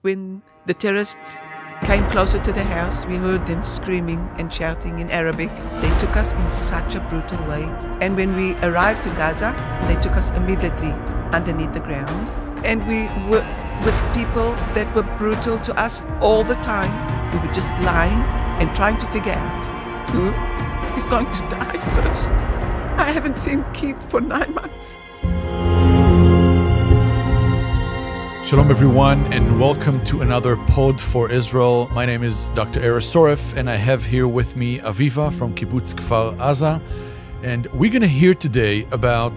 when the terrorists came closer to the house, we heard them screaming and shouting in Arabic. They took us in such a brutal way. And when we arrived to Gaza, they took us immediately underneath the ground. And we were with people that were brutal to us all the time. We were just lying and trying to figure out who is going to die first. I haven't seen Keith for 9 months. Shalom everyone, and welcome to another Pod for Israel. My name is Dr. Eres Soref, and I have here with me Aviva from Kibbutz Kfar Aza. And we're going to hear today about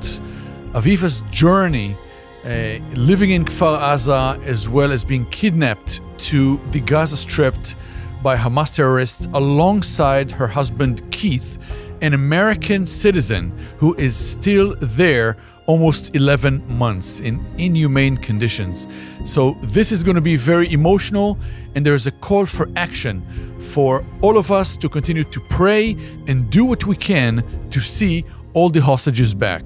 Aviva's journey living in Kfar Aza, as well as being kidnapped to the Gaza Strip by Hamas terrorists alongside her husband Keith, an American citizen who is still there almost 11 months in inhumane conditions. So this is going to be very emotional, and there's a call for action for all of us to continue to pray and do what we can to see all the hostages back.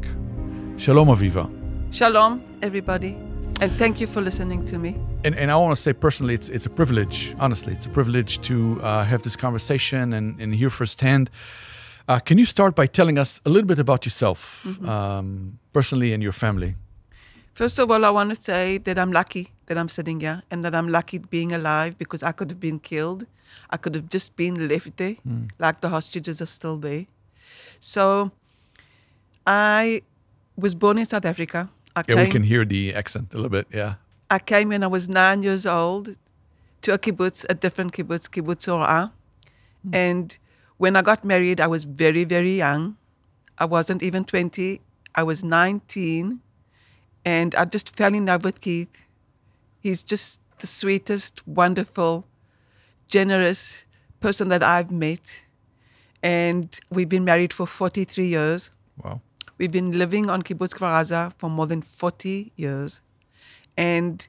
Shalom, Aviva. Shalom, everybody. And thank you for listening to me. And I want to say personally, it's a privilege, honestly, it's a privilege to have this conversation and hear firsthand. Can you start by telling us a little bit about yourself, personally and your family? First of all, I want to say that I'm lucky that I'm sitting here and that I'm lucky being alive, because I could have been killed. I could have just been left there, like the hostages are still there. So I was born in South Africa. We can hear the accent a little bit, yeah. I came when I was 9 years old to a kibbutz, a different kibbutz, Kibbutz Orah. And when I got married, I was very, very young. I wasn't even 20. I was 19. And I just fell in love with Keith. He's just the sweetest, wonderful, generous person that I've met. And we've been married for 43 years. Wow. We've been living on Kibbutz Kfar Aza for more than 40 years. And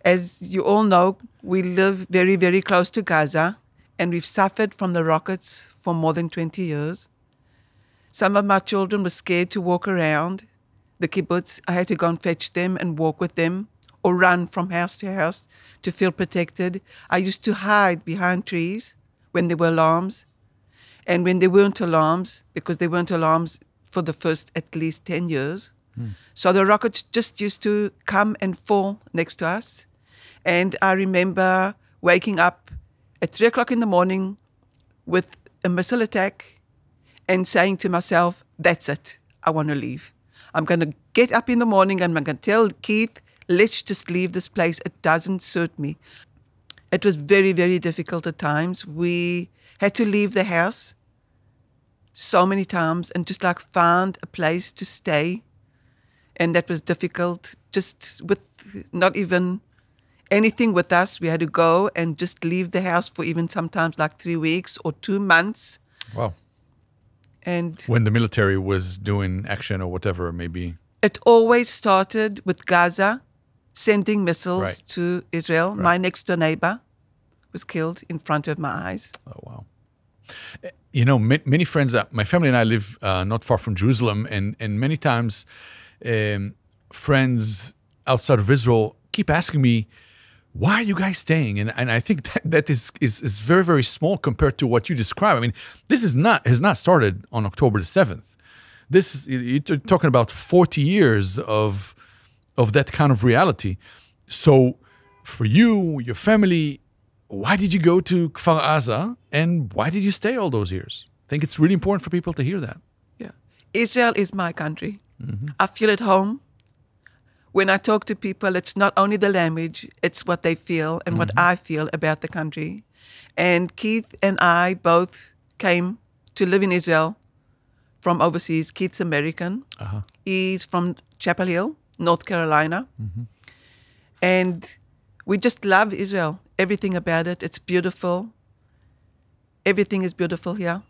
as you all know, we live very, very close to Gaza. And we've suffered from the rockets for more than 20 years. Some of my children were scared to walk around the kibbutz. I had to go and fetch them and walk with them, or run from house to house to feel protected. I used to hide behind trees when there were alarms. And when there weren't alarms, because there weren't alarms for the first at least 10 years. So the rockets just used to come and fall next to us. And I remember waking up at 3 o'clock in the morning with a missile attack and saying to myself, that's it, I want to leave. I'm going to get up in the morning and I'm going to tell Keith, let's just leave this place. It doesn't suit me. It was very, very difficult at times. We had to leave the house so many times and just like found a place to stay. And that was difficult, just with not even anything with us. We had to go and just leave the house for even sometimes like 3 weeks or 2 months. Wow. And when the military was doing action or whatever, maybe. It always started with Gaza sending missiles Right. to Israel. Right. My next door neighbor was killed in front of my eyes. Oh, wow. You know, many friends, my family and I live not far from Jerusalem, and many times friends outside of Israel keep asking me, why are you guys staying? And I think that is very, very small compared to what you describe. I mean, this has not started on October the 7th. You're talking about 40 years of that kind of reality. So for you, your family, why did you go to Kfar Aza, and why did you stay all those years? I think it's really important for people to hear that. Yeah, Israel is my country. I feel at home. When I talk to people, it's not only the language, it's what they feel and what I feel about the country. And Keith and I both came to live in Israel from overseas. Keith's American. He's from Chapel Hill, North Carolina. And we just love Israel. Everything about it. It's beautiful. Everything is beautiful here.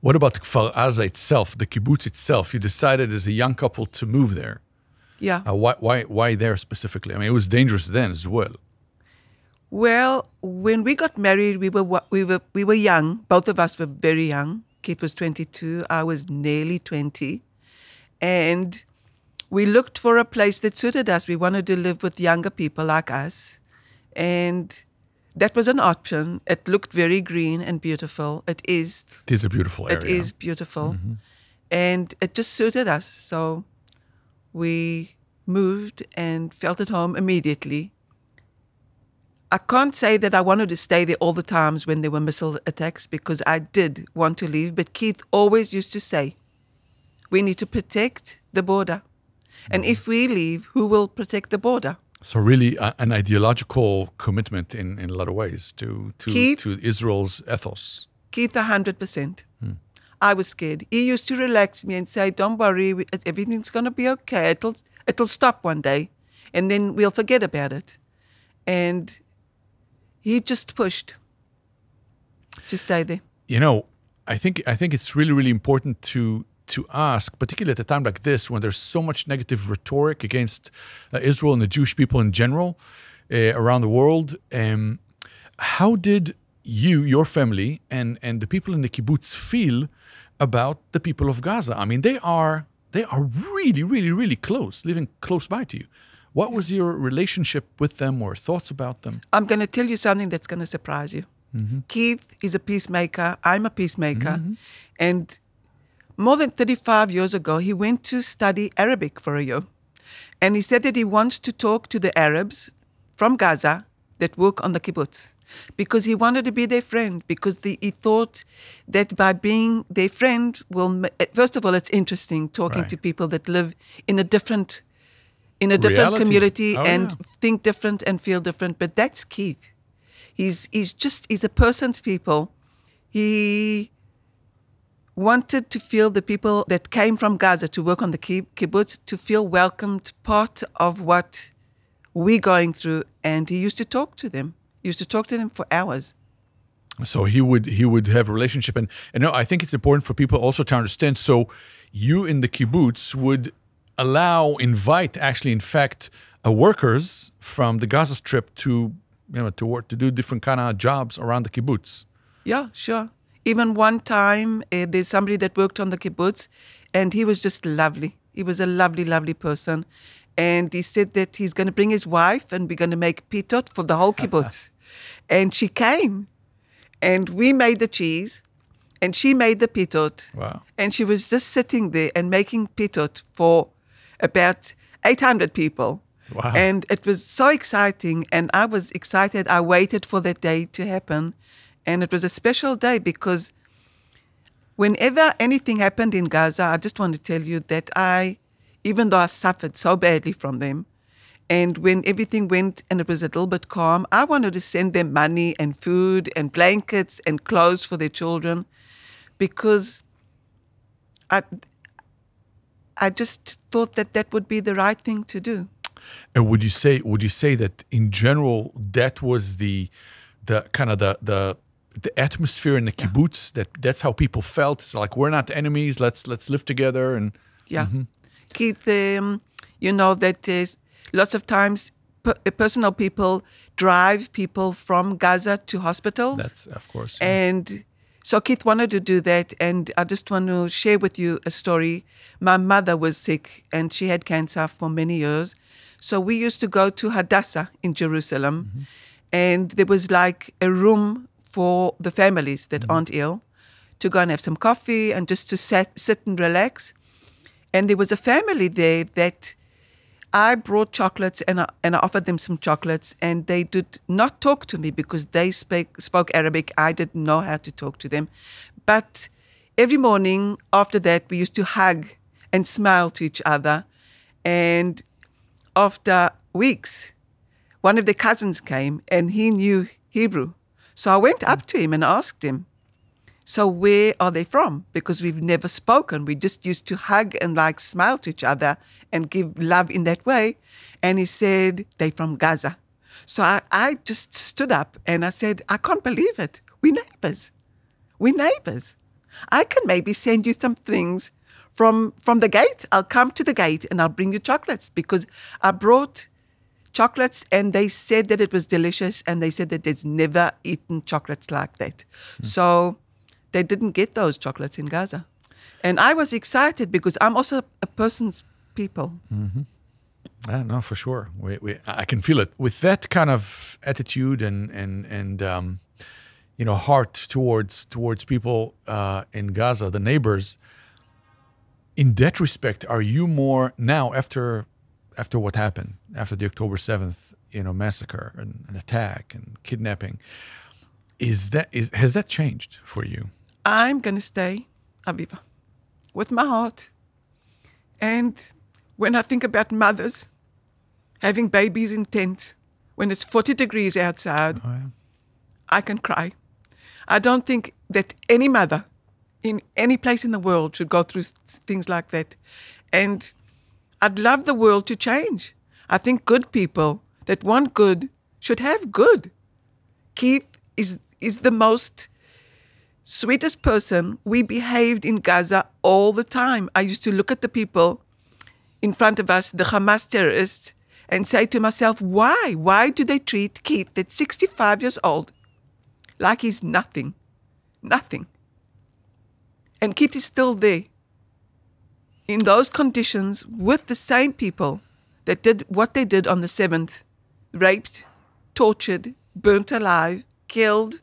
What about Kfar Aza itself, the kibbutz itself? You decided as a young couple to move there. Yeah. Why there specifically? I mean, it was dangerous then as well. Well, when we got married, we were young. Both of us were very young. Keith was 22. I was nearly 20. And we looked for a place that suited us. We wanted to live with younger people like us. And that was an option. It looked very green and beautiful. It is. It is a beautiful area. It is beautiful. And it just suited us. So we moved and felt at home immediately. I can't say that I wanted to stay there all the times when there were missile attacks, because I did want to leave. But Keith always used to say, we need to protect the border. And if we leave, who will protect the border? So really an ideological commitment in a lot of ways to Israel's ethos. Keith, 100%. I was scared. He used to relax me and say, don't worry, everything's going to be okay. It'll stop one day, and then we'll forget about it. And he just pushed to stay there. You know, I think it's really, really important to ask, particularly at a time like this, when there's so much negative rhetoric against Israel and the Jewish people in general around the world. How did you, your family, and the people in the kibbutz feel about the people of Gaza? I mean, they are really, really, really close, living close by to you. What was your relationship with them or thoughts about them? I'm going to tell you something that's going to surprise you. Keith is a peacemaker. I'm a peacemaker. And more than 35 years ago, he went to study Arabic for a year. And he said that he wants to talk to the Arabs from Gaza that work on the kibbutz, because he wanted to be their friend, because he thought that by being their friend will... First of all, it's interesting talking to people that live in a different community and think different and feel different. But that's Keith. He's a person's people. He wanted to feel the people that came from Gaza to work on the kibbutz to feel welcomed, part of what we're going through. And he used to talk to them. He used to talk to them for hours. So he would have a relationship. And no, I think it's important for people also to understand. So you in the kibbutz would invite actually, in fact, workers from the Gaza Strip to work, to do different kind of jobs around the kibbutz. Yeah, sure. Even one time, there's somebody that worked on the kibbutz, and he was just lovely. He was a lovely, lovely person. And he said that he's going to bring his wife, and we're going to make pitot for the whole kibbutz. And she came, and we made the cheese, and she made the pitot. Wow. And she was just sitting there and making pitot for about 800 people. Wow. And it was so exciting, and I was excited. I waited for that day to happen. And it was a special day, because whenever anything happened in Gaza, I just want to tell you that even though I suffered so badly from them, and when everything went and it was a little bit calm, I wanted to send them money and food and blankets and clothes for their children, because I just thought that would be the right thing to do. And would you say that in general that was the kind of the atmosphere in the kibbutz, that's how people felt? It's like, we're not enemies, let's live together. And Keith, you know that lots of times personal people drive people from Gaza to hospitals. That's, of course. And so Keith wanted to do that, and I just want to share with you a story. My mother was sick, and she had cancer for many years. So we used to go to Hadassah in Jerusalem, and there was like a room for the families that aren't ill to go and have some coffee and just to sit and relax. And there was a family there that I brought chocolates, and I offered them some chocolates, and they did not talk to me because they spoke Arabic. I didn't know how to talk to them. But every morning after that, we used to hug and smile to each other. And after weeks, one of their cousins came, and he knew Hebrew. So I went up to him and asked him, so where are they from? Because we've never spoken. We just used to hug and like smile to each other and give love in that way. And he said, they're from Gaza. So I just stood up and I said, I can't believe it. We're neighbors. We're neighbors. I can maybe send you some things from the gate. I'll come to the gate and I'll bring you chocolates, because I brought chocolates and they said that it was delicious, and they said that they've never eaten chocolates like that. So they didn't get those chocolates in Gaza. And I was excited because I'm also a person's people. No, for sure. I can feel it. With that kind of attitude and heart towards people in Gaza, the neighbors. In that respect, are you more now after what happened, after the October 7th, massacre and attack and kidnapping? Has that changed for you? I'm going to stay, Aviva, with my heart. And when I think about mothers having babies in tents when it's 40 degrees outside, I can cry. I don't think that any mother in any place in the world should go through things like that. And I'd love the world to change. I think good people that want good should have good. Keith is the most sweetest person. We behaved in Gaza all the time. I used to look at the people in front of us, the Hamas terrorists, and say to myself, why? Why do they treat Keith, that's 65 years old, like he's nothing? Nothing. And Keith is still there in those conditions with the same people that did what they did on the 7th, raped, tortured, burnt alive, killed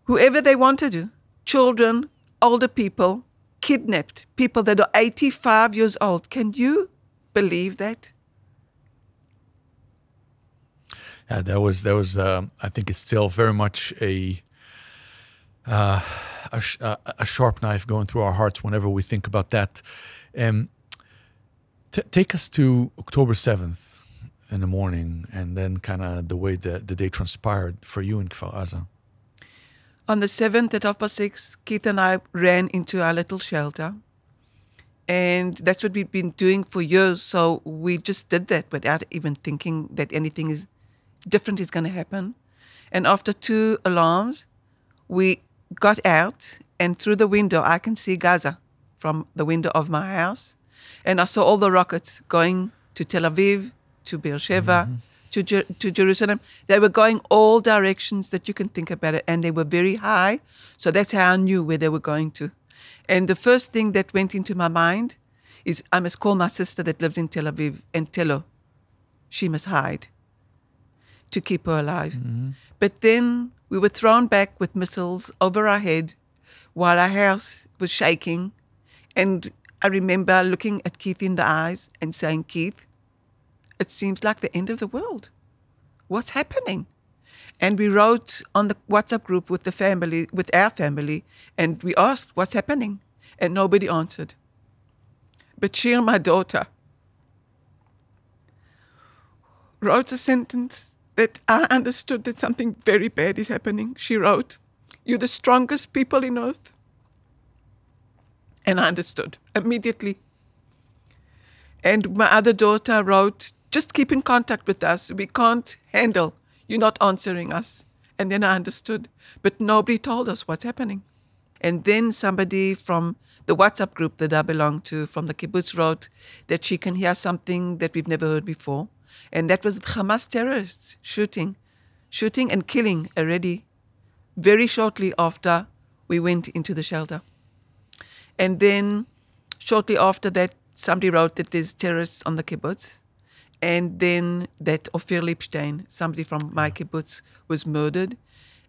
whoever they wanted to, children, older people, kidnapped people that are 85 years old. Can you believe that? Yeah, that was. I think it's still very much a sharp knife going through our hearts whenever we think about that. Take us to October 7th in the morning, and then kind of the way the day transpired for you in Kfar Aza. On the 7th at 6:30, Keith and I ran into our little shelter. And that's what we've been doing for years. So we just did that without even thinking that anything different is going to happen. And after 2 alarms, we got out, and through the window, I can see Gaza from the window of my house. And I saw all the rockets going to Tel Aviv, to Beersheba, to Jerusalem. They were going all directions that you can think about it, and they were very high. So that's how I knew where they were going to. And the first thing that went into my mind is I must call my sister that lives in Tel Aviv and tell her she must hide to keep her alive. But then we were thrown back with missiles over our head while our house was shaking. And I remember looking at Keith in the eyes and saying, Keith, it seems like the end of the world. What's happening? And we wrote on the WhatsApp group with our family, and we asked, what's happening? And nobody answered. But Shir, my daughter, wrote a sentence that I understood that something very bad is happening. She wrote, you're the strongest people in earth. And I understood immediately. And my other daughter wrote, just keep in contact with us. We can't handle you not answering us. And then I understood. But nobody told us what's happening. And then somebody from the WhatsApp group that I belong to from the kibbutz wrote that she can hear something that we've never heard before. And that was the Hamas terrorists shooting and killing already very shortly after we went into the shelter. And then shortly after that, somebody wrote that there's terrorists on the kibbutz. And then that Ophir Lipstein, somebody from my kibbutz, was murdered.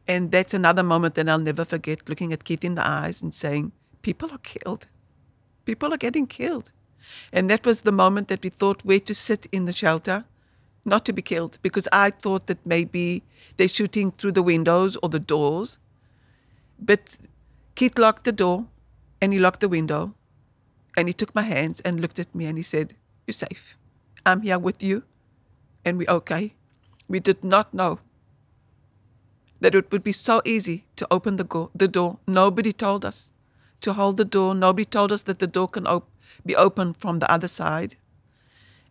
And that's another moment that I'll never forget, looking at Keith in the eyes and saying, people are killed. People are getting killed. And that was the moment that we thought where to sit in the shelter, not to be killed, because I thought that maybe they're shooting through the windows or the doors. But Keith locked the door and he locked the window and he took my hands and looked at me and he said, you're safe. I'm here with you and we're okay. We did not know that it would be so easy to open the door. Nobody told us to hold the door. Nobody told us that the door can be opened from the other side.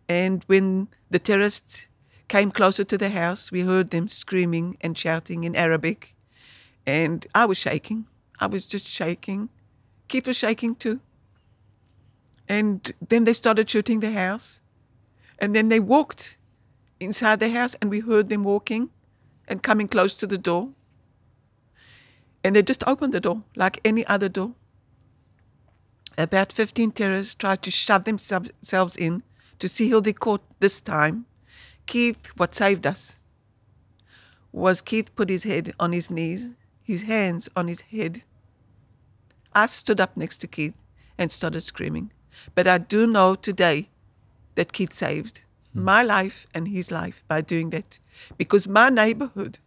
And when the terrorists came closer to the house, we heard them screaming and shouting in Arabic. And I was shaking. I was just shaking. Keith was shaking too. And then they started shooting the house. And then they walked inside the house and we heard them walking and coming close to the door. And they just opened the door like any other door. About 15 terrorists tried to shove themselves in to see who they caught this time. Keith, what saved us was Keith put his head on his knees, his hands on his head. I stood up next to Keith and started screaming. But I do know today that Keith saved my life and his life by doing that. Because my neighborhood,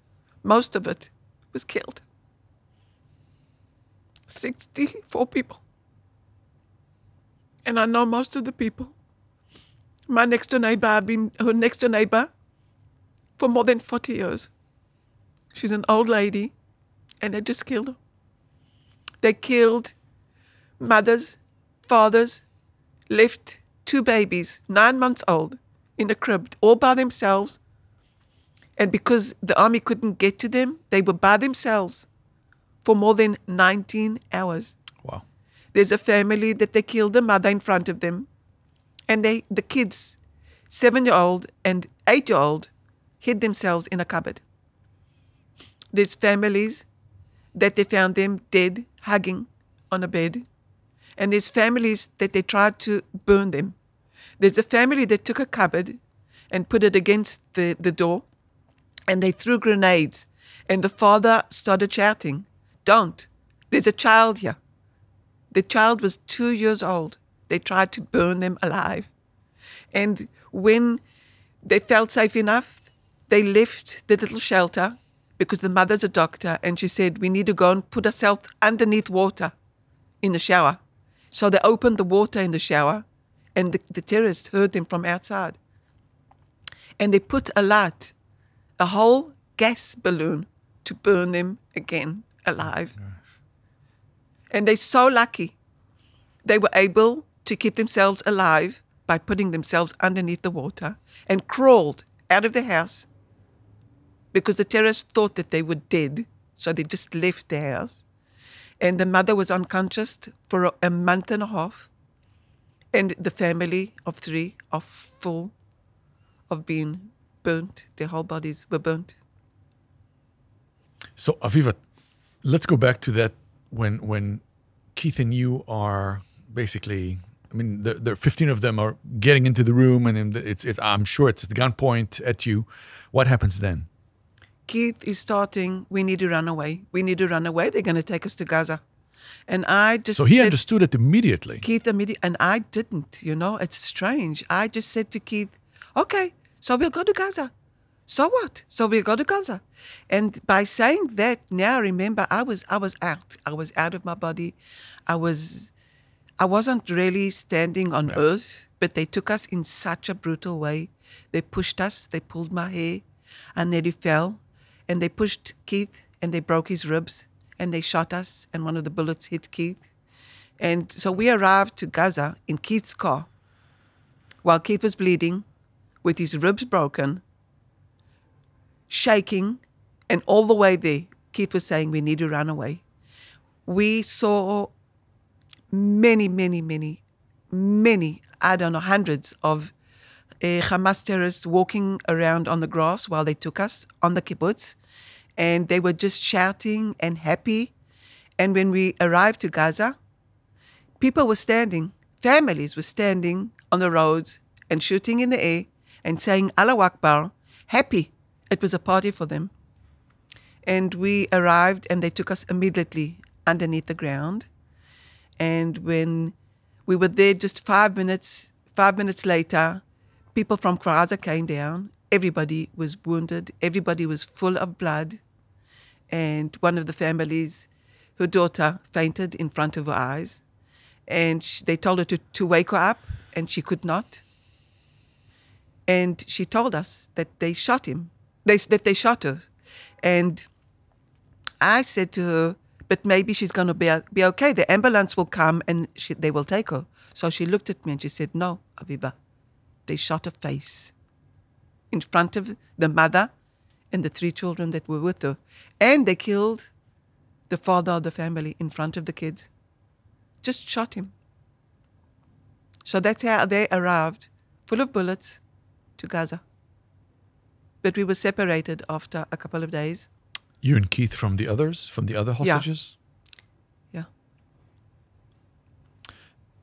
most of it, was killed. 64 people. And I know most of the people. My next door neighbor, I've been her next door neighbor for more than 40 years. She's an old lady, and they just killed her. They killed mothers, fathers, left 2 babies, 9 months old, in a crib, all by themselves. And because the army couldn't get to them, they were by themselves for more than 19 hours. Wow. There's a family that they killed the mother in front of them. And the kids, 7-year-old and 8-year-old, hid themselves in a cupboard. There's families that they found them dead, hugging on a bed. And there's families that they tried to burn them. There's a family that took a cupboard and put it against the door, and they threw grenades. And the father started shouting, "Don't, there's a child here." The child was 2 years old. They tried to burn them alive. And when they felt safe enough, they left the little shelter because the mother's a doctor, and she said, "We need to go and put ourselves underneath water in the shower." So they opened the water in the shower, and the terrorists heard them from outside. And they put a light, a whole gas balloon, to burn them again alive. And they're so lucky. They were able to keep themselves alive by putting themselves underneath the water and crawled out of the house because the terrorists thought that they were dead, so they just left the house. And the mother was unconscious for a month and a half, and the family of 3 are full of being burnt. Their whole bodies were burnt. So, Aviva, let's go back to that when Keith and you are basically, I mean, there 15 of them are getting into the room, and it's I'm sure it's at the gunpoint at you. What happens then? Keith is starting, "We need to run away. We need to run away. They're going to take us to Gaza." And I just So he understood it immediately. Keith immediately, and I didn't, it's strange. I just said to Keith, "Okay, so we'll go to Gaza. So what? So we'll go to Gaza." And by saying that, now remember, I was out. I was out of my body. I wasn't really standing on earth, but they took us in such a brutal way. They pushed us, they pulled my hair, I nearly fell, and they pushed Keith, and they broke his ribs, and they shot us, and one of the bullets hit Keith. And so we arrived to Gaza in Keith's car, while Keith was bleeding, with his ribs broken, shaking, and all the way there, Keith was saying, "We need to run away." We saw many, I don't know, hundreds of Hamas terrorists walking around on the grass while they took us on the kibbutz, and they were just shouting and happy. And when we arrived to Gaza, people were standing, families were standing on the roads and shooting in the air and saying Allahu Akbar, happy. It was a party for them. And we arrived, and they took us immediately underneath the ground. And when we were there, just 5 minutes later, people from Gaza came down. Everybody was wounded. Everybody was full of blood. And one of the families, her daughter fainted in front of her eyes. And they told her to wake her up, and she could not. And she told us that they shot him. That they shot her. And I said to her, "But maybe she's going to be okay. The ambulance will come and they will take her." So she looked at me and she said, "No, Aviva, they shot her face in front of the mother and the 3 children that were with her. And they killed the father of the family in front of the kids. Just shot him." So that's how they arrived, full of bullets, to Gaza. But we were separated after a couple of days. You and Keith from the other hostages? Yeah.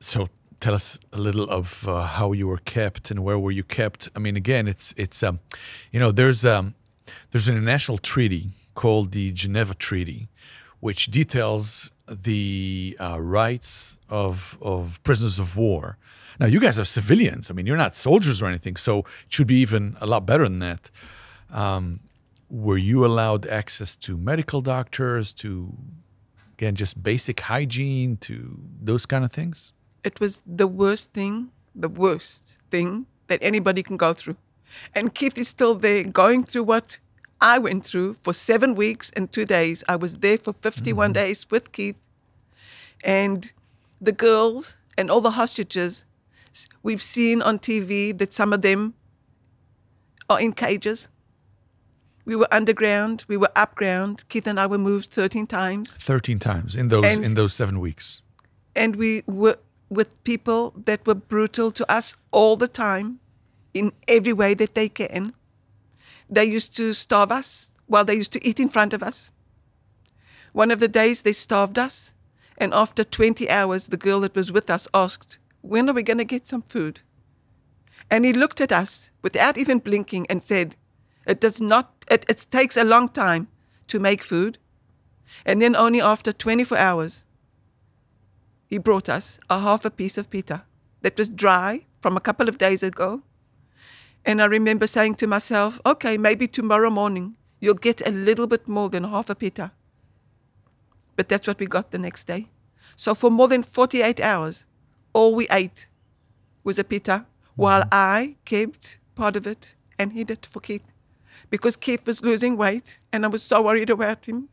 So tell us a little of how you were kept and where were you kept. I mean, again, it's there's an international treaty called the Geneva Treaty, which details the rights of prisoners of war. Now, you guys are civilians. I mean, you're not soldiers or anything, so it should be even a lot better than that. Were you allowed access to medical doctors, to, again, just basic hygiene, to those kind of things? It was the worst thing that anybody can go through. And Keith is still there going through what I went through for 7 weeks and 2 days. I was there for 51 days with Keith. And the girls and all the hostages, we've seen on TV that some of them are in cages. We were underground, we were upground. Keith and I were moved 13 times. 13 times in those 7 weeks. And we were with people that were brutal to us all the time, in every way that they can. They used to starve us while they used to eat in front of us. One of the days they starved us, and after 20 hours, the girl that was with us asked, "When are we going to get some food?" And he looked at us without even blinking and said, it takes a long time to make food. And then only after 24 hours, he brought us half a piece of pita that was dry from a couple of days ago. And I remember saying to myself, okay, maybe tomorrow morning you'll get a little bit more than half a pita. But that's what we got the next day. So for more than 48 hours, all we ate was a pita, while I kept part of it and hid it for Keith. Because Keith was losing weight and I was so worried about him.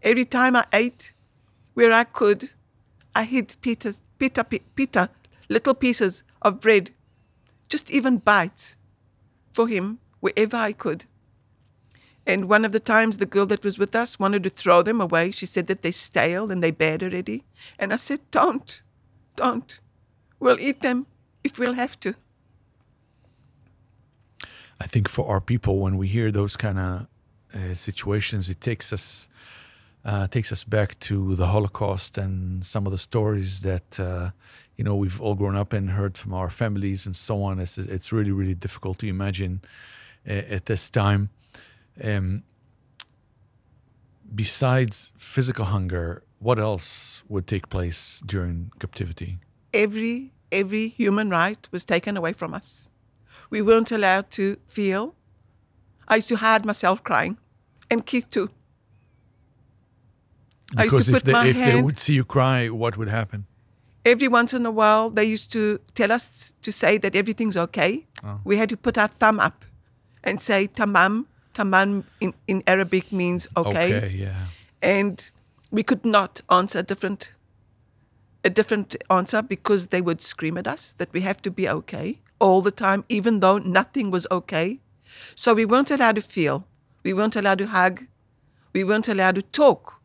Every time I ate, where I could, I hid pita, little pieces of bread, just even bites for him wherever I could. And one of the times the girl that was with us wanted to throw them away. She said that they're stale and they're bad already. And I said, don't. We'll eat them if we'll have to. I think for our people, when we hear those kind of situations, it takes us back to the Holocaust and some of the stories that we've all grown up and heard from our families and so on. It's really, really difficult to imagine at this time. Besides physical hunger, what else would take place during captivity? Every human right was taken away from us. We weren't allowed to feel. I used to hide myself crying, and Keith too. Because if they would see you cry, what would happen? Every once in a while, they used to tell us to say that everything's okay. Oh. We had to put our thumb up and say tamam. Tamam in Arabic means okay. Okay, yeah. And we could not answer a different answer because they would scream at us that we have to be okay all the time, even though nothing was okay. So we weren't allowed to feel. We weren't allowed to hug. We weren't allowed to talk.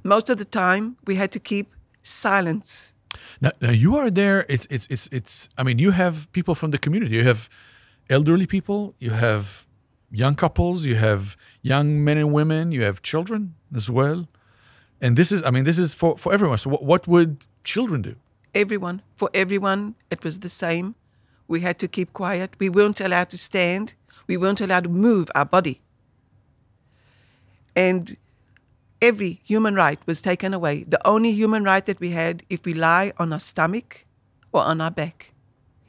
Most of the time, we had to keep silence. Now you are there. It's. I mean, you have people from the community. You have elderly people. You have young couples. You have young men and women. You have children as well. And this is for everyone. So what would children do? Everyone. For everyone, it was the same. We had to keep quiet. We weren't allowed to stand. We weren't allowed to move our body. And every human right was taken away. The only human right that we had, if we lie on our stomach or on our back,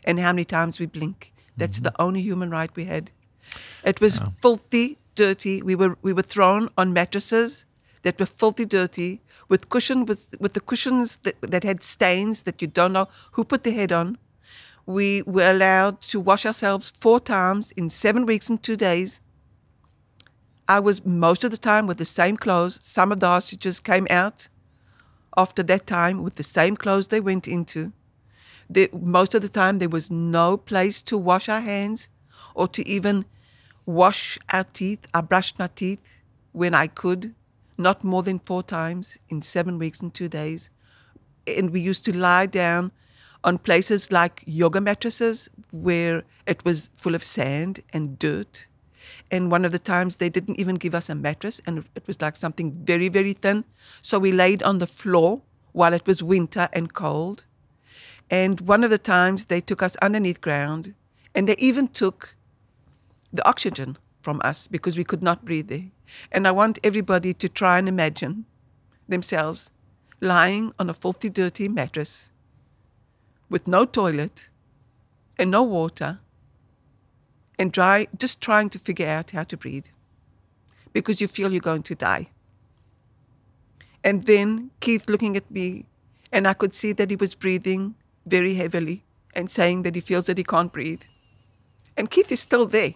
and how many times we blink. That's the only human right we had. It was filthy, dirty. We were thrown on mattresses that were filthy, dirty, with the cushions that had stains that you don't know who put the head on. We were allowed to wash ourselves 4 times in 7 weeks and 2 days. I was most of the time with the same clothes. Some of the hostages came out after that time with the same clothes they went into. Most of the time there was no place to wash our hands or to even wash our teeth. I brushed my teeth when I could, not more than 4 times in 7 weeks and 2 days. And we used to lie down on places like yoga mattresses where it was full of sand and dirt. And one of the times they didn't even give us a mattress, and it was like something very, very thin. So we laid on the floor while it was winter and cold. And one of the times they took us underneath ground, and they even took the oxygen from us because we could not breathe there. And I want everybody to try and imagine themselves lying on a filthy, dirty mattress with no toilet and no water and just trying to figure out how to breathe because you feel you're going to die. And then Keith looking at me, and I could see that he was breathing very heavily and saying that he feels that he can't breathe. And Keith is still there,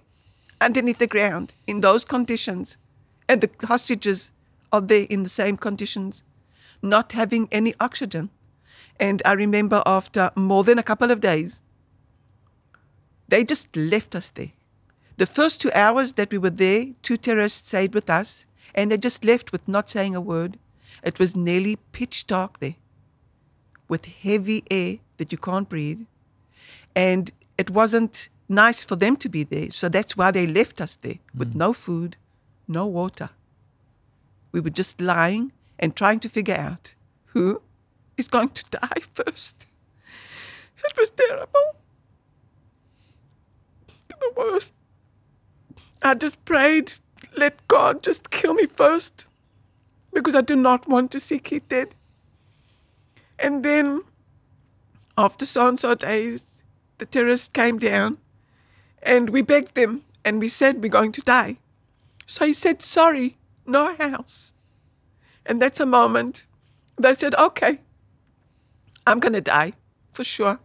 underneath the ground, in those conditions. And the hostages are there in the same conditions, not having any oxygen. And I remember after more than a couple of days, they just left us there. The first 2 hours that we were there, 2 terrorists stayed with us, and they just left with not saying a word. It was nearly pitch dark there, with heavy air that you can't breathe. And it wasn't nice for them to be there, so that's why they left us there, with no food, no water. We were just lying and trying to figure out who is going to die first. It was terrible. The worst. I just prayed, let God just kill me first, because I do not want to see Keith dead. And then, after so-and-so days, the terrorists came down, and we begged them, and we said, we're going to die. So he said, sorry, no house. And that's a moment they said, okay, I'm going to die, for sure.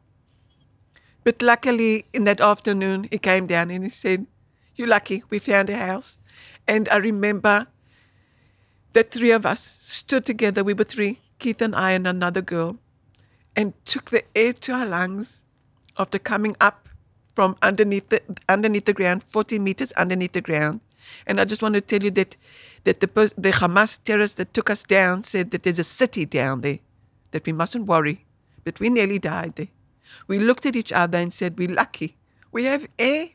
But luckily, in that afternoon, he came down and he said, you're lucky, we found a house. And I remember that 3 of us stood together. We were 3, Keith and I and another girl, and took the air to our lungs after coming up from underneath the ground, 40 meters underneath the ground. And I just want to tell you that the Hamas terrorists that took us down said that there's a city down there, that we mustn't worry. But we nearly died there. We looked at each other and said, we're lucky. We have air.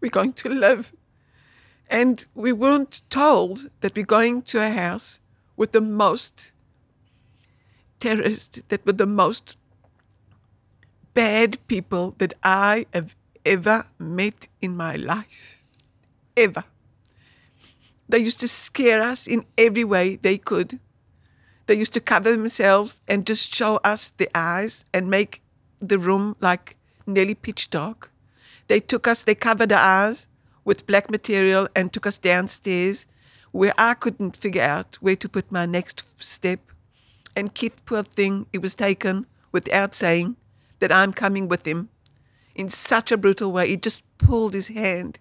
We're going to live. And we weren't told that we're going to a house with the most terrorists, that were the most bad people that I have ever met in my life. Ever. They used to scare us in every way they could. They used to cover themselves and just show us the eyes and make the room like nearly pitch dark. They covered our eyes with black material and took us downstairs where I couldn't figure out where to put my next step. And Keith, poor thing, he was taken without saying that I'm coming with him in such a brutal way. He just pulled his hand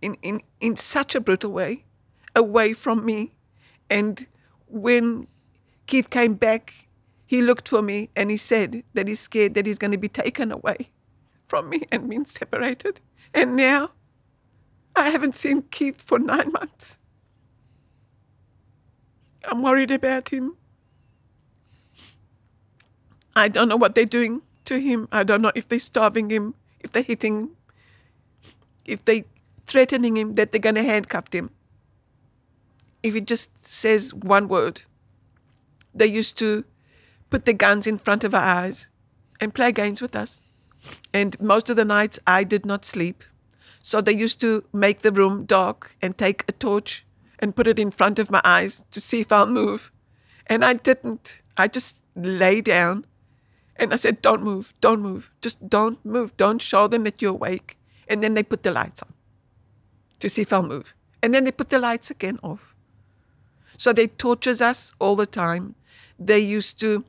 in such a brutal way away from me. And when Keith came back, he looked for me and he said that he's scared that he's going to be taken away from me and being separated. And now I haven't seen Keith for 9 months. I'm worried about him. I don't know what they're doing to him. I don't know if they're starving him, if they're hitting him, if they're threatening him that they're going to handcuff him. If he just says one word. They used to put the guns in front of our eyes and play games with us. And most of the nights I did not sleep. So they used to make the room dark and take a torch and put it in front of my eyes to see if I'll move. And I didn't. I just lay down and I said, don't move, don't move. Just don't move. Don't show them that you're awake. And then they put the lights on to see if I'll move. And then they put the lights again off. So they tortures us all the time. They used to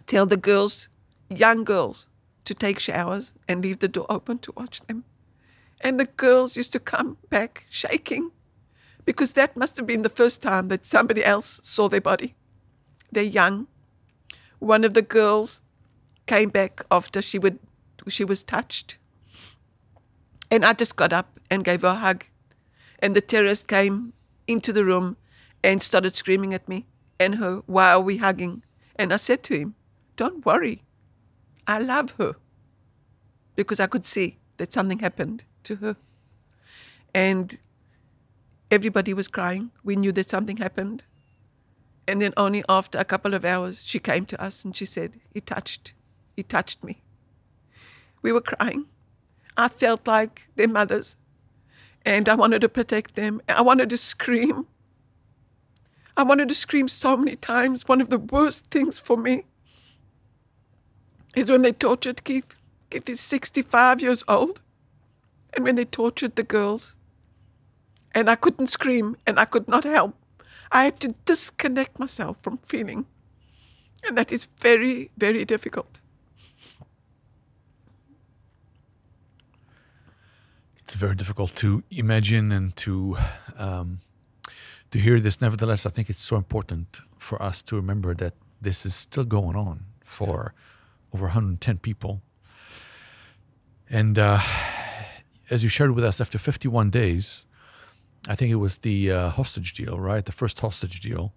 tell the girls, young girls, to take showers and leave the door open to watch them. And the girls used to come back shaking because that must have been the first time that somebody else saw their body. They're young. One of the girls came back after she was touched. And I just got up and gave her a hug. And the terrorist came into the room and started screaming at me and her, why are we hugging? And I said to him, don't worry, I love her. Because I could see that something happened to her. And everybody was crying. We knew that something happened. And then only after a couple of hours, she came to us and she said, he touched he touched me. We were crying. I felt like their mothers, and I wanted to protect them. I wanted to scream. I wanted to scream so many times. One of the worst things for me is when they tortured Keith. Keith is 65 years old. And when they tortured the girls, and I couldn't scream and I could not help. I had to disconnect myself from feeling. And that is very, very difficult. It's very difficult to imagine and to hear this. Nevertheless, I think it's so important for us to remember that this is still going on for over 110 people. And as you shared with us, after 51 days, I think it was the hostage deal, right? The first hostage deal.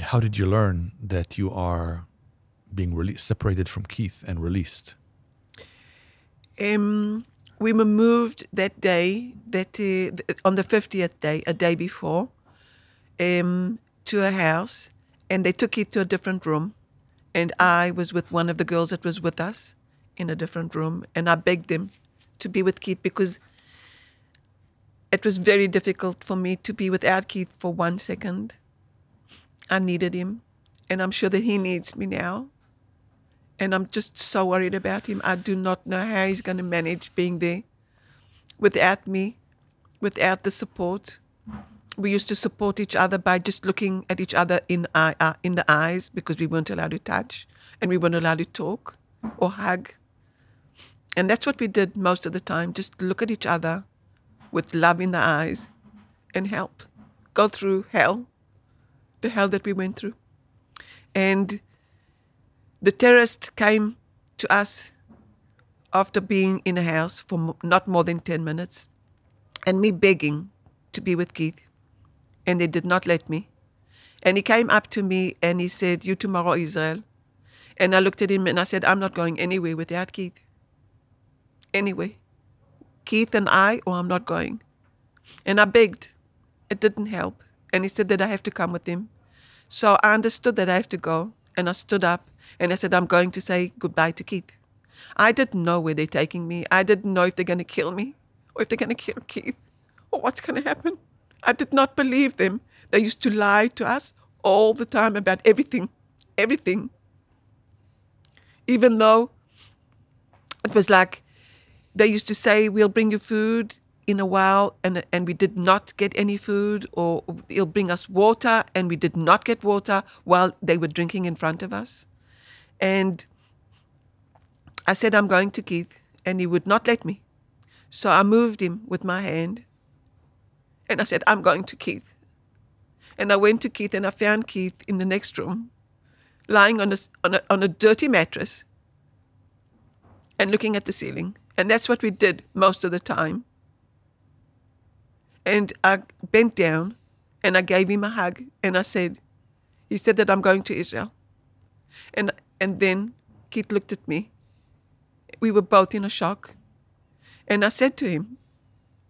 How did you learn that you are being separated from Keith and released? We were moved that day, on the 50th day, a day before, to a house, and they took Keith to a different room, and I was with one of the girls that was with us in a different room, and I begged them to be with Keith because it was very difficult for me to be without Keith for 1 second. I needed him, and I'm sure that he needs me now. And I'm just so worried about him. I do not know how he's going to manage being there without me, without the support. We used to support each other by just looking at each other in the eyes because we weren't allowed to touch and we weren't allowed to talk or hug. And that's what we did most of the time, just look at each other with love in the eyes and help. Go through hell, the hell that we went through. And the terrorist came to us after being in a house for not more than 10 minutes and me begging to be with Keith. And they did not let me. And he came up to me and he said, "You tomorrow, Israel." And I looked at him and I said, "I'm not going anywhere without Keith. Anyway, Keith and I, or I'm not going." And I begged. It didn't help. And he said that I have to come with him. So I understood that I have to go. And I stood up and I said, "I'm going to say goodbye to Keith." I didn't know where they're taking me. I didn't know if they're going to kill me or if they're going to kill Keith or what's going to happen. I did not believe them. They used to lie to us all the time about everything, everything. Even though it was like they used to say, "We'll bring you food in a while," and we did not get any food, or "He'll bring us water," and we did not get water while they were drinking in front of us. And I said, "I'm going to Keith," and he would not let me. So I moved him with my hand, and I said, "I'm going to Keith." And I went to Keith, and I found Keith in the next room, lying on a dirty mattress and looking at the ceiling. And that's what we did most of the time. And I bent down and I gave him a hug and I said, he said that I'm going to Israel. And then Keith looked at me. We were both in a shock. And I said to him,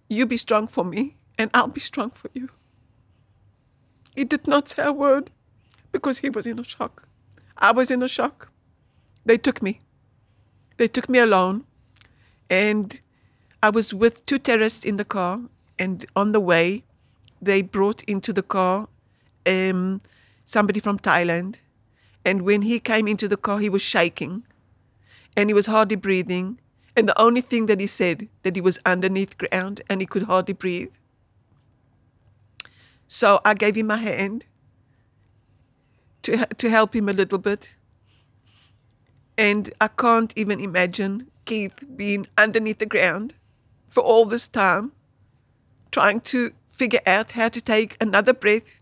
"You be strong for me and I'll be strong for you." He did not say a word because he was in a shock. I was in a shock. They took me. They took me alone. And I was with 2 terrorists in the car. And on the way, they brought into the car somebody from Thailand. And when he came into the car, he was shaking. And he was hardly breathing. And the only thing that he said, that he was underneath ground and he could hardly breathe. So I gave him my hand to help him a little bit. And I can't even imagine Keith being underneath the ground for all this time, trying to figure out how to take another breath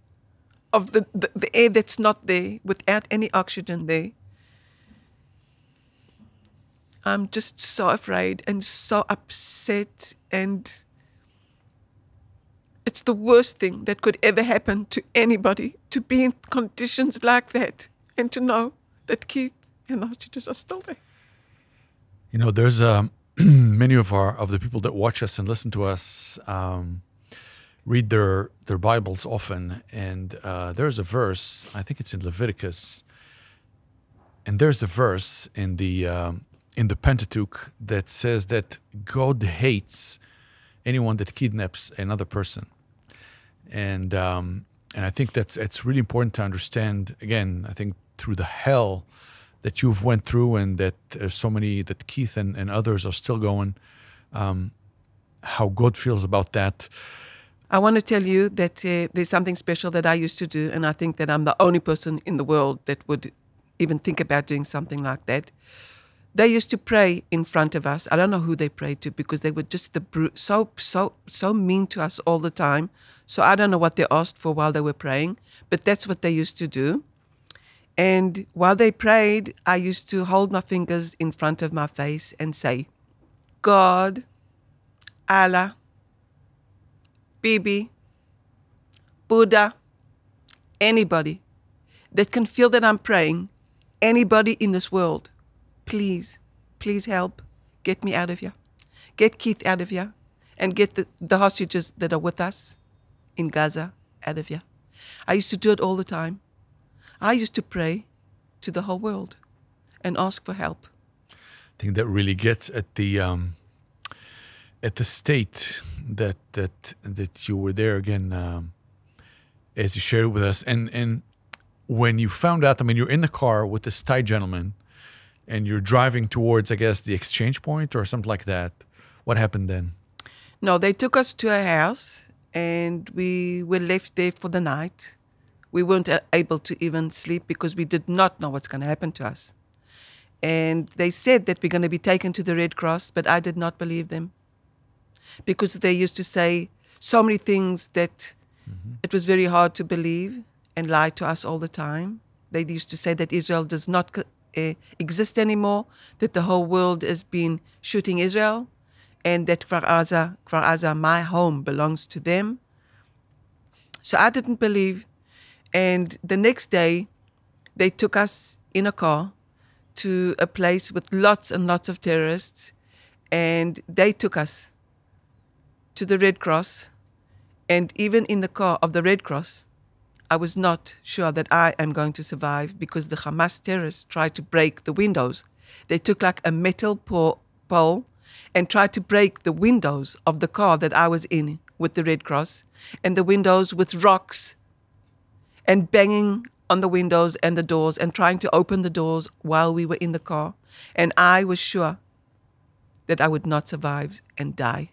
of the air that's not there, without any oxygen there. I'm just so afraid and so upset, and it's the worst thing that could ever happen to anybody, to be in conditions like that and to know that Keith and the hostages are still there. You know, there's many of the people that watch us and listen to us read their Bibles often, and there's a verse, I think it's in Leviticus, And there's a verse in the Pentateuch that says that God hates anyone that kidnaps another person. And I think it's really important to understand, again, I think through the hell that you've went through, and that there's so many, that Keith and others are still going, how God feels about that. I want to tell you that there's something special that I used to do, and I think that I'm the only person in the world that would even think about doing something like that. They used to pray in front of us. I don't know who they prayed to, because they were just so mean to us all the time. So I don't know what they asked for while they were praying, but that's what they used to do. And while they prayed, I used to hold my fingers in front of my face and say, God, Allah, Bibi, Buddha, anybody that can feel that I'm praying, anybody in this world, please help get me out of here. Get Keith out of here, and get the hostages that are with us in Gaza out of here. I used to do it all the time. I used to pray to the whole world and ask for help. I think that really gets at the state that you were there again, as you shared with us. And when you found out, I mean, you're in the car with this Thai gentleman, and you're driving towards, I guess, the exchange point or something like that. What happened then? No, they took us to a house, and we were left there for the night. We weren't able to even sleep because we did not know what's going to happen to us. And they said that we're going to be taken to the Red Cross, but I did not believe them, because they used to say so many things that it was very hard to believe, and lie to us all the time. They used to say that Israel does not exist anymore, that the whole world has been shooting Israel, and that Kfar Aza, my home, belongs to them. So I didn't believe. And the next day, they took us in a car to a place with lots and lots of terrorists, and they took us to the Red Cross. And even in the car of the Red Cross, I was not sure that I am going to survive, because the Hamas terrorists tried to break the windows. They took like a metal pole and tried to break the windows of the car that I was in with the Red Cross, and the windows with rocks, and banging on the windows and the doors, and trying to open the doors while we were in the car. And I was sure that I would not survive and die.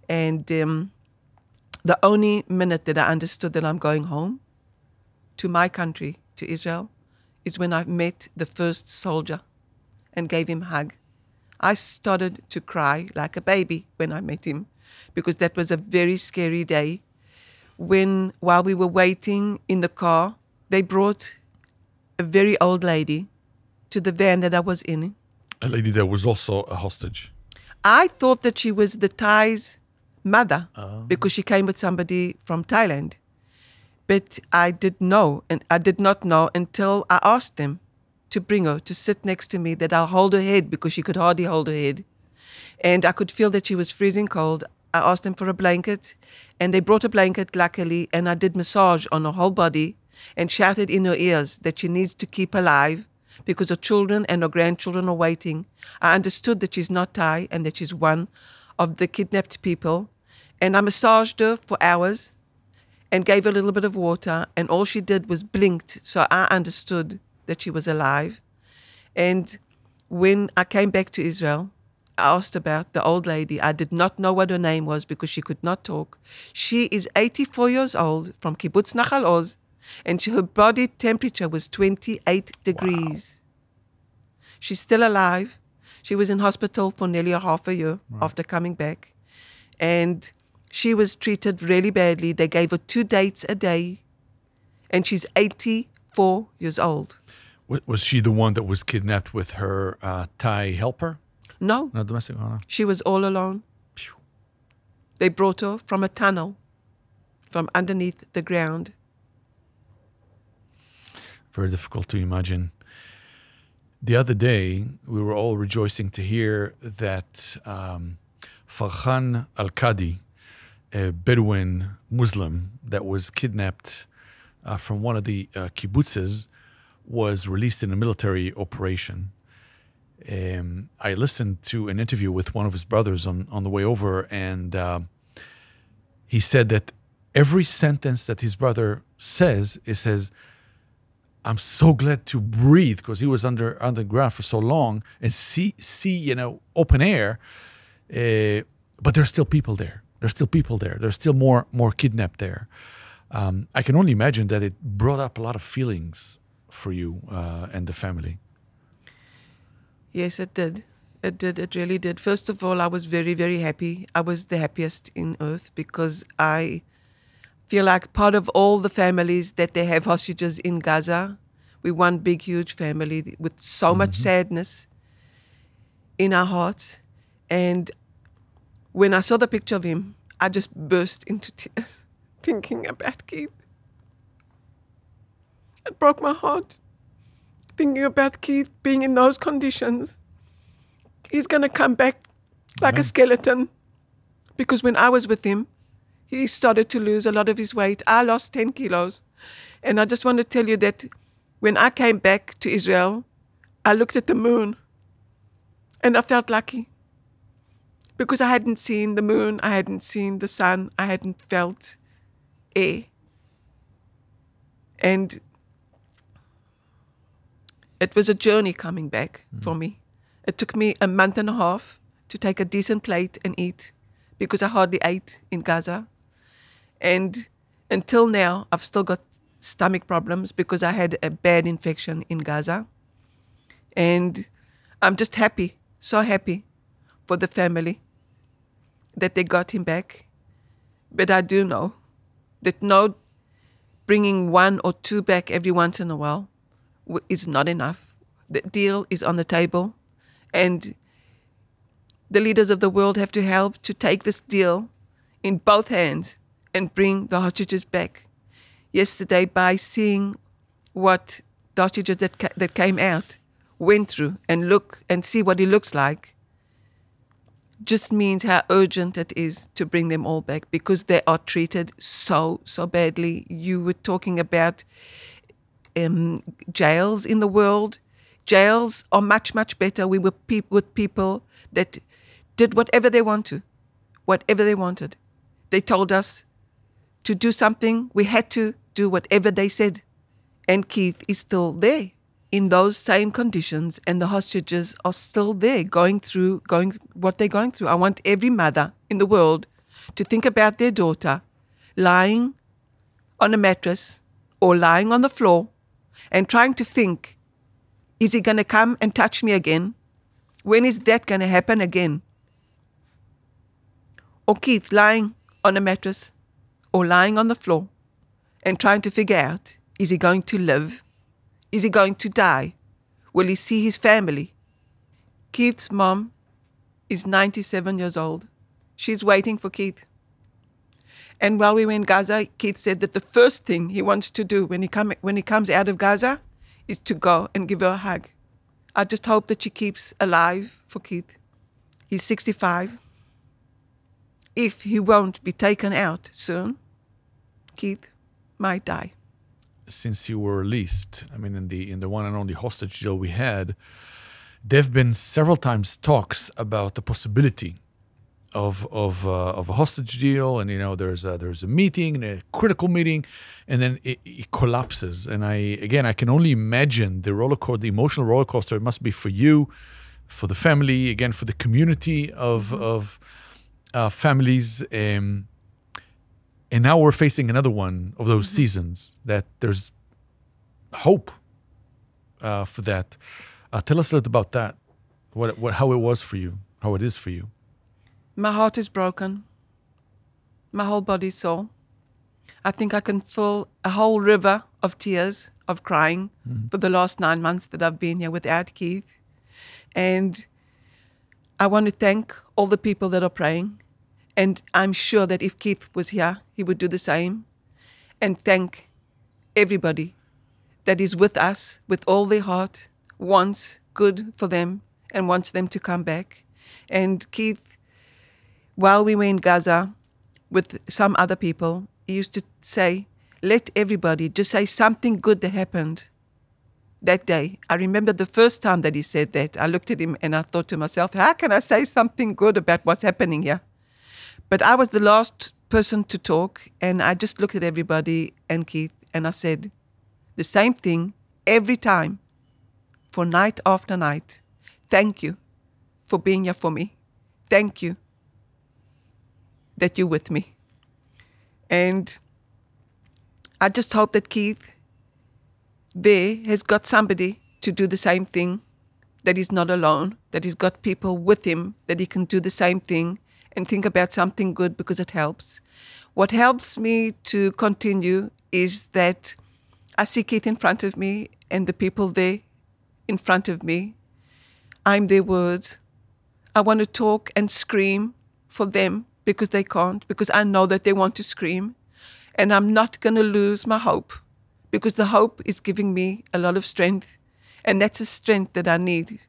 And the only minute that I understood that I'm going home to my country, to Israel, is when I met the first soldier and gave him a hug. I started to cry like a baby when I met him, because that was a very scary day. While we were waiting in the car, they brought a very old lady to the van that I was in. A lady that was also a hostage. I thought that she was the Thai's mother, because she came with somebody from Thailand. But I did not know until I asked them to bring her to sit next to me, that I'll hold her head, because she could hardly hold her head. And I could feel that she was freezing cold. I asked them for a blanket, and they brought a blanket, luckily, and I did massage on her whole body and shouted in her ears that she needs to keep alive, because her children and her grandchildren are waiting. I understood that she's not Thai and that she's one of the kidnapped people. And I massaged her for hours and gave her a little bit of water, and all she did was blinked, so I understood that she was alive. And when I came back to Israel, I asked about the old lady. I did not know what her name was, because she could not talk. She is 84 years old, from Kibbutz Nachal Oz, and her body temperature was 28 degrees. Wow. She's still alive. She was in hospital for nearly a half a year after coming back. And she was treated really badly. They gave her 2 dates a day, and she's 84 years old. Was she the one that was kidnapped with her Thai helper? No. No domestic? Oh, no. She was all alone. Phew. They brought her from a tunnel from underneath the ground. Very difficult to imagine. The other day, we were all rejoicing to hear that Farhan Al-Qadi, a Bedouin Muslim that was kidnapped from one of the kibbutzes, was released in a military operation. I listened to an interview with one of his brothers on the way over, and he said that every sentence that his brother says, he says, I'm so glad to breathe, because he was underground for so long and see open air. But there's still people there. There's still people there. There's still more kidnapped there. I can only imagine that it brought up a lot of feelings for you and the family. Yes, it did. It did. It really did. First of all, I was very, very happy. I was the happiest in earth, because I feel like part of all the families that they have hostages in Gaza, we're one big, huge family with so much sadness in our hearts. And when I saw the picture of him, I just burst into tears thinking about Keith. It broke my heart thinking about Keith being in those conditions. He's going to come back like a skeleton, because when I was with him, he started to lose a lot of his weight. I lost 10 kilos. And I just want to tell you that when I came back to Israel, I looked at the moon and I felt lucky, because I hadn't seen the moon, I hadn't seen the sun, I hadn't felt air. And it was a journey coming back for me. It took me a month and a half to take a decent plate and eat, because I hardly ate in Gaza. And until now, I've still got stomach problems because I had a bad infection in Gaza. And I'm just happy, so happy for the family that they got him back. But I do know that no bringing one or two back every once in a while is not enough. The deal is on the table, and the leaders of the world have to help to take this deal in both hands and bring the hostages back. Yesterday, by seeing what the hostages that came out went through and look and see what he looks like, just means how urgent it is to bring them all back, because they are treated so badly. You were talking about jails in the world. Jails are much better. We were with people that did whatever they wanted. They told us to do something, we had to do whatever they said. And Keith is still there in those same conditions, and the hostages are still there going what they're going through. I want every mother in the world to think about their daughter lying on a mattress or lying on the floor and trying to think, is he going to come and touch me again? When is that going to happen again? Or Keith lying on a mattress or lying on the floor and trying to figure out, is he going to live? Is he going to die? Will he see his family? Keith's mom is 97 years old. She's waiting for Keith. And while we were in Gaza, Keith said that the first thing he wants to do when he comes out of Gaza is to go and give her a hug. I just hope that she keeps alive for Keith. He's 65. If he won't be taken out soon, Keith might die. Since you were released, I mean, in the one and only hostage deal we had, there've been several times talks about the possibility of a hostage deal, and there's a meeting, a critical meeting, and then it collapses. And I can only imagine the emotional roller coaster it must be for you, for the family, again for the community of families. And now we're facing another one of those seasons that there's hope for that. Tell us a little about that. How it was for you, how it is for you. My heart is broken. My whole body is sore. I think I can fill a whole river of tears, of crying for the last 9 months that I've been here without Keith. And I want to thank all the people that are praying. And I'm sure that if Keith was here, he would do the same. And thank everybody that is with us, with all their heart, wants good for them and wants them to come back. And Keith, while we were in Gaza with some other people, he used to say, let everybody just say something good that happened that day. I remember the first time that he said that, I looked at him and I thought to myself, how can I say something good about what's happening here? But I was the last person to talk, and I just looked at everybody and Keith, and I said the same thing every time, for night after night. Thank you for being here for me. Thank you that you're with me. And I just hope that Keith there has got somebody to do the same thing, that he's not alone, that he's got people with him, that he can do the same thing and think about something good, because it helps. What helps me to continue is that I see Keith in front of me and the people there in front of me. I'm their words. I want to talk and scream for them because they can't, because I know that they want to scream. And I'm not going to lose my hope, because the hope is giving me a lot of strength. And that's the strength that I need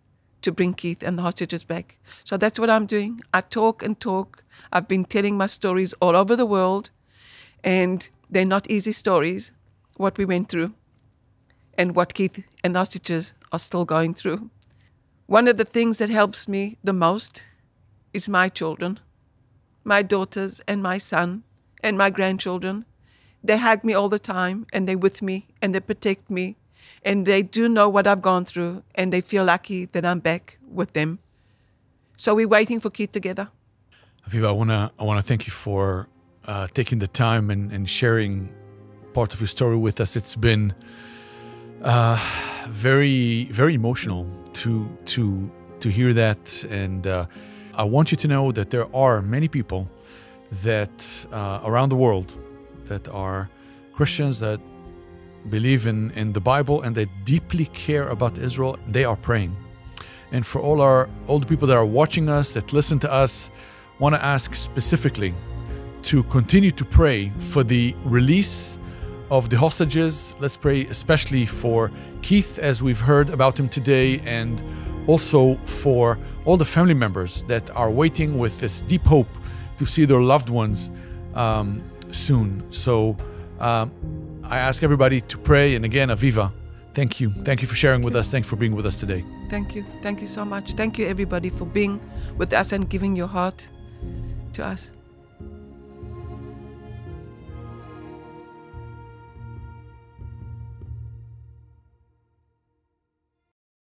to bring Keith and the hostages back. So that's what I'm doing. I talk and talk. I've been telling my stories all over the world. And they're not easy stories, what we went through and what Keith and the hostages are still going through. One of the things that helps me the most is my children, my daughters and my son and my grandchildren. They hug me all the time, and they're with me, and they protect me, and they do know what I've gone through, and they feel lucky that I'm back with them. So we're waiting for Keith together. Aviva, I wanna thank you for taking the time and sharing part of your story with us. It's been very, very emotional to hear that, and I want you to know that there are many people that around the world that are Christians, that believe in the Bible, and they deeply care about Israel. They are praying. And for all the people that are watching us, that listen to us, want to ask specifically to continue to pray for the release of the hostages. Let's pray especially for Keith, as we've heard about him today, and also for all the family members that are waiting with this deep hope to see their loved ones soon. So I ask everybody to pray. And again, Aviva, thank you. Thank you for sharing with us. Thank you for being with us today. Thank you. Thank you so much. Thank you, everybody, for being with us and giving your heart to us.